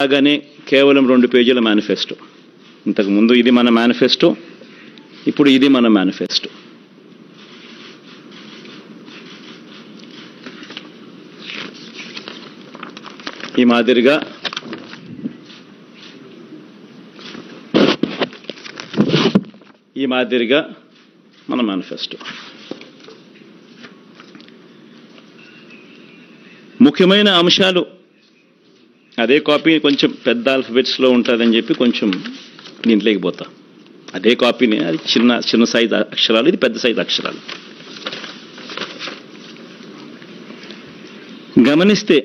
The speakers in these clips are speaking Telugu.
అలాగనే కేవలం 2 పేజీల మేనిఫెస్టో. ఇంతకుముందు ఇది మన మేనిఫెస్టో, ఇప్పుడు ఇది మన మేనిఫెస్టో. ఈ మాదిరిగా మన మేనిఫెస్టో. ముఖ్యమైన అంశాలు అదే కాపీ కొంచెం పెద్ద ఆల్ఫబెట్స్లో ఉంటుందని చెప్పి కొంచెం దీంట్లోకి పోతా. అదే కాపీనే, అది చిన్న సైజ్ అక్షరాలు, ఇది పెద్ద సైజ్ అక్షరాలు. గమనిస్తే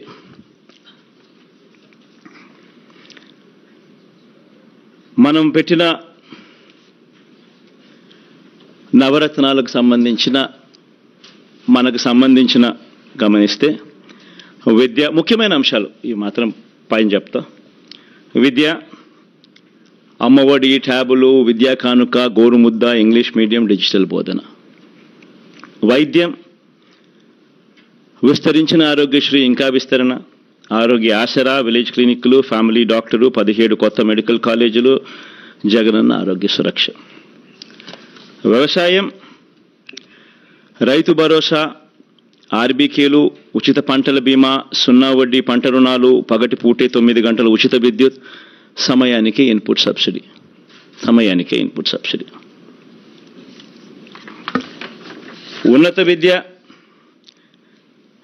మనం పెట్టిన నవరత్నాలకు సంబంధించిన గమనిస్తే విద్య ముఖ్యమైన అంశాలు ఇవి మాత్రం పైన చెప్తా. విద్య, అమ్మఒడి, ట్యాబులు, విద్యా కానుక, గోరుముద్ద, ఇంగ్లీష్ మీడియం, డిజిటల్ బోధన. వైద్యం, విస్తరించిన ఆరోగ్యశ్రీ ఇంకా విస్తరణ, ఆరోగ్య ఆసరా, విలేజ్ క్లినిక్లు, ఫ్యామిలీ డాక్టరు, 17 కొత్త మెడికల్ కాలేజీలు, జగనన్న ఆరోగ్య సురక్ష. వ్యవసాయం, రైతు భరోసా, ఆర్బీకేలు, ఉచిత పంటల బీమా, 0 వడ్డీ పంట రుణాలు, పగటి పూటే 9 గంటల ఉచిత విద్యుత్, సమయానికే ఇన్పుట్ సబ్సిడీ. ఉన్నత విద్య,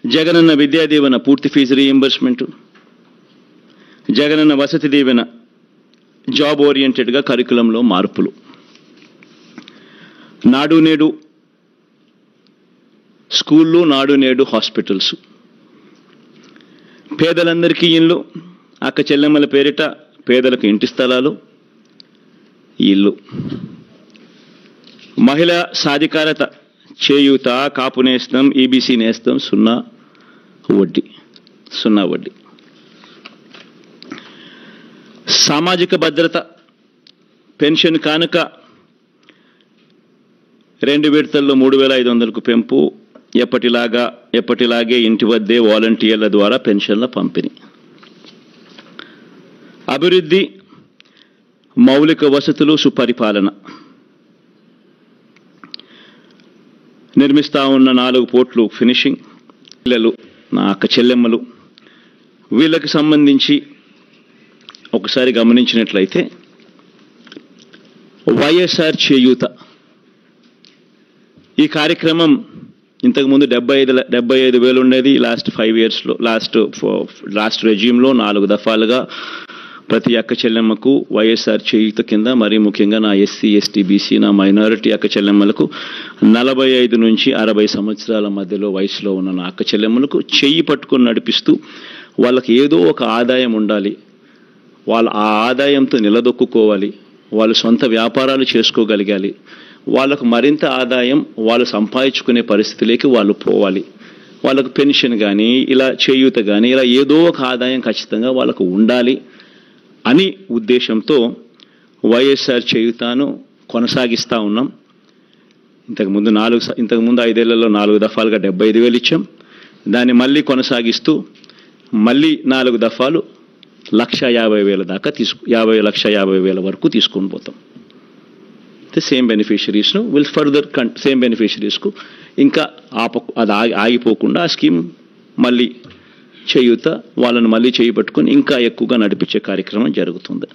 జగనన్న విద్యా దీవెన పూర్తి fee reimbursement, Jagananna Vasathi Deevena job ఓరియంటెడ్గా కరికులంలో మార్పులు, నాడు నేడు స్కూళ్ళు, నాడు నేడు హాస్పిటల్స్, పేదలందరికీ ఇళ్ళు, అక్క చెల్లెమ్మల పేరిట పేదలకు ఇంటి స్థలాలు, ఇల్లు, మహిళా సాధికారత, చేయూత, కాపు నేస్తం, ఈబీసీ నేస్తం, 0 వడ్డీ. సామాజిక భద్రత, పెన్షన్ కానుక 2 విడతల్లో 3,500కు పెంపు, ఎప్పటిలాగే ఇంటి వద్దే వాలంటీర్ల ద్వారా పెన్షన్ల పంపిణీ. అభివృద్ధి, మౌలిక వసతులు, సుపరిపాలన. నిర్మిస్తా ఉన్న 4 పోర్ట్లు ఫినిషింగ్. పిల్లలు, నా అక్క చెల్లెమ్మలు, వీళ్ళకి సంబంధించి ఒకసారి గమనించినట్లయితే వైఎస్ఆర్ చేయూత ఈ కార్యక్రమం ఇంతకుముందు 75,000 ఉండేది. లాస్ట్ 5 ఇయర్స్లో, లాస్ట్ రెజ్యూమ్లో 4 దఫాలుగా ప్రతి అక్క చెల్లెమ్మకు వైఎస్ఆర్ చేయూత కింద, మరీ ముఖ్యంగా నా ఎస్సీ, ఎస్టీ, బీసీ, నా మైనారిటీ అక్క చెల్లెమ్మలకు 45 నుంచి 60 సంవత్సరాల మధ్యలో వయసులో ఉన్న నా అక్క చెల్లెమ్మలకు చెయ్యి పట్టుకొని నడిపిస్తూ వాళ్ళకి ఏదో ఒక ఆదాయం ఉండాలి, వాళ్ళ ఆ ఆదాయంతో నిలదొక్కుకోవాలి, వాళ్ళు సొంత వ్యాపారాలు చేసుకోగలగాలి, వాళ్ళకు మరింత ఆదాయం వాళ్ళు సంపాదించుకునే పరిస్థితిలోకి వాళ్ళు పోవాలి, వాళ్ళకు పెన్షన్ కానీ, ఇలా చేయూత కానీ, ఇలా ఏదో ఒక ఆదాయం ఖచ్చితంగా వాళ్ళకు ఉండాలి అని ఉద్దేశంతో వైఎస్ఆర్ చేయూతను కొనసాగిస్తూ ఉన్నాం. ఇంతకుముందు 5 ఏళ్లలో 4 దఫాలుగా 75,000 ఇచ్చాం. దాన్ని మళ్ళీ కొనసాగిస్తూ మళ్ళీ 4 దఫాలు 1,50,000 దాకా 50,50,000 వరకు తీసుకొని పోతాం. సేమ్ బెనిఫిషరీస్ను సేమ్ బెనిఫిషరీస్కు ఇంకా అది ఆగిపోకుండా ఆ స్కీమ్ మళ్ళీ చేయూత వాళ్ళని మళ్ళీ చేయి పట్టుకొని ఇంకా ఎక్కువగా నడిపించే కార్యక్రమం జరుగుతుంది.